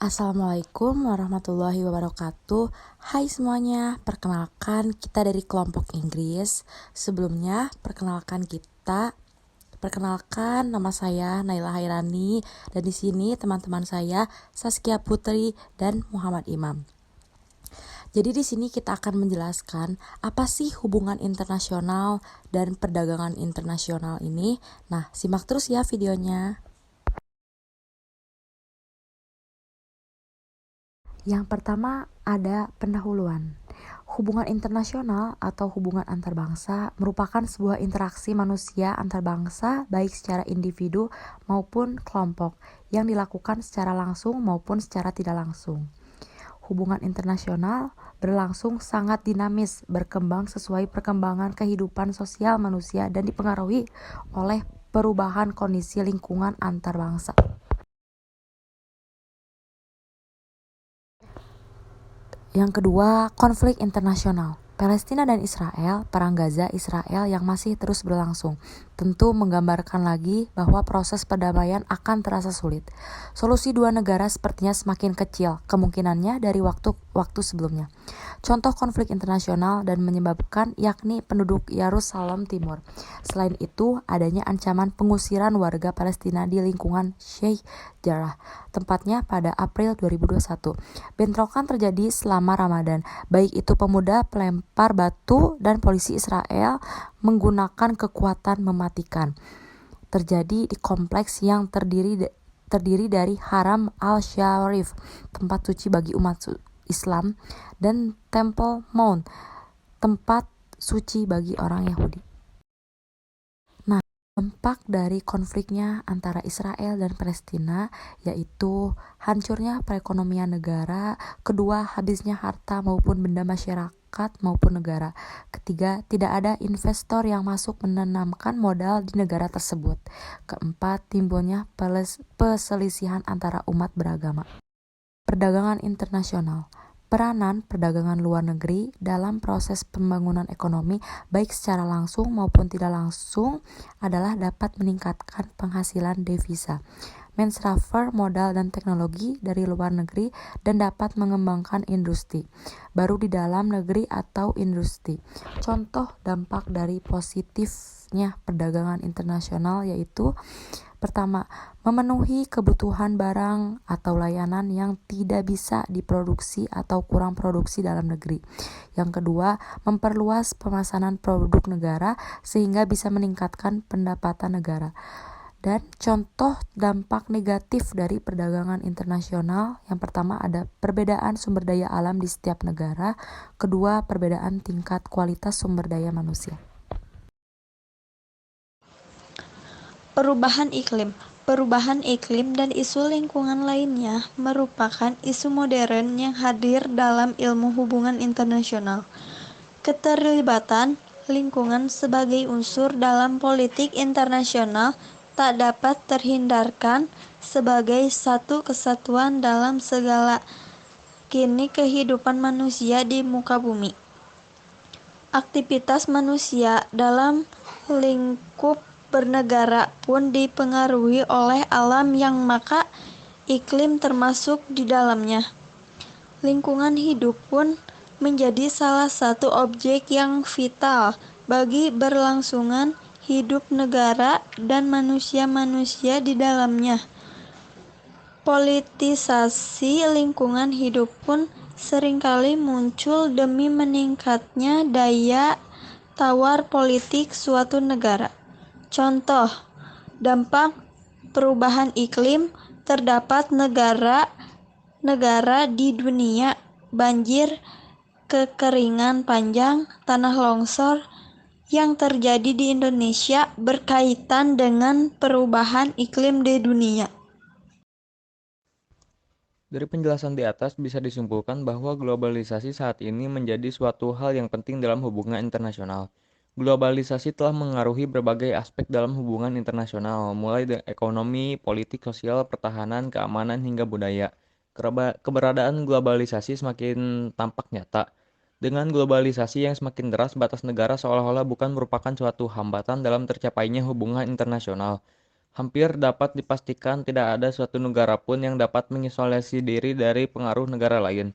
Assalamualaikum warahmatullahi wabarakatuh. Hai semuanya, perkenalkan kita dari kelompok Inggris. Sebelumnya, perkenalkan nama saya Naila Hairani dan di sini teman-teman saya Saskia Putri dan Muhammad Imam. Jadi di sini kita akan menjelaskan apa sih hubungan internasional dan perdagangan internasional ini. Nah, simak terus ya videonya. Yang pertama ada pendahuluan. Hubungan internasional atau hubungan antar bangsa merupakan sebuah interaksi manusia antar bangsa baik secara individu maupun kelompok yang dilakukan secara langsung maupun secara tidak langsung. Hubungan internasional berlangsung sangat dinamis, berkembang sesuai perkembangan kehidupan sosial manusia dan dipengaruhi oleh perubahan kondisi lingkungan antar bangsa. Yang kedua, konflik internasional. Palestina dan Israel, perang Gaza Israel yang masih terus berlangsung, tentu menggambarkan lagi bahwa proses perdamaian akan terasa sulit. Solusi dua negara sepertinya semakin kecil kemungkinannya dari waktu sebelumnya. Contoh konflik internasional dan menyebabkan yakni penduduk Yerusalem Timur. Selain itu, adanya ancaman pengusiran warga Palestina di lingkungan Sheikh Jarrah, tempatnya pada April 2021. Bentrokan terjadi selama Ramadan, baik itu pemuda pelempar batu dan polisi Israel menggunakan kekuatan mematikan. Terjadi di kompleks yang terdiri dari Haram al-Sharif, tempat suci bagi umat Islam, dan Temple Mount, tempat suci bagi orang Yahudi. Nah, dampak dari konfliknya antara Israel dan Palestina yaitu hancurnya perekonomian negara, kedua habisnya harta maupun benda masyarakat maupun negara, ketiga tidak ada investor yang masuk menanamkan modal di negara tersebut, keempat timbulnya perselisihan antara umat beragama. Perdagangan internasional. Peranan perdagangan luar negeri dalam proses pembangunan ekonomi baik secara langsung maupun tidak langsung adalah dapat meningkatkan penghasilan devisa, mentransfer modal dan teknologi dari luar negeri dan dapat mengembangkan industri baru di dalam negeri atau industri. Contoh dampak dari positifnya perdagangan internasional yaitu pertama, memenuhi kebutuhan barang atau layanan yang tidak bisa diproduksi atau kurang produksi dalam negeri. Yang kedua, memperluas pemesanan produk negara sehingga bisa meningkatkan pendapatan negara. Dan contoh dampak negatif dari perdagangan internasional, yang pertama ada perbedaan sumber daya alam di setiap negara, kedua perbedaan tingkat kualitas sumber daya manusia. Perubahan iklim dan isu lingkungan lainnya merupakan isu modern yang hadir dalam ilmu hubungan internasional. Keterlibatan lingkungan sebagai unsur dalam politik internasional tak dapat terhindarkan sebagai satu kesatuan dalam segala kini kehidupan manusia di muka bumi. Aktivitas manusia dalam lingkup bernegara pun dipengaruhi oleh alam yang maka iklim termasuk di dalamnya. Lingkungan hidup pun menjadi salah satu objek yang vital bagi berlangsungan hidup negara dan manusia-manusia di dalamnya. Politisasi lingkungan hidup pun seringkali muncul demi meningkatnya daya tawar politik suatu negara. Contoh, dampak perubahan iklim terdapat negara di dunia, banjir, kekeringan panjang, tanah longsor yang terjadi di Indonesia berkaitan dengan perubahan iklim di dunia. Dari penjelasan di atas bisa disimpulkan bahwa globalisasi saat ini menjadi suatu hal yang penting dalam hubungan internasional. Globalisasi telah mengaruhi berbagai aspek dalam hubungan internasional, mulai dari ekonomi, politik, sosial, pertahanan, keamanan, hingga budaya. Keberadaan globalisasi semakin tampak nyata. Dengan globalisasi yang semakin deras, batas negara seolah-olah bukan merupakan suatu hambatan dalam tercapainya hubungan internasional. Hampir dapat dipastikan tidak ada suatu negara pun yang dapat mengisolasi diri dari pengaruh negara lain.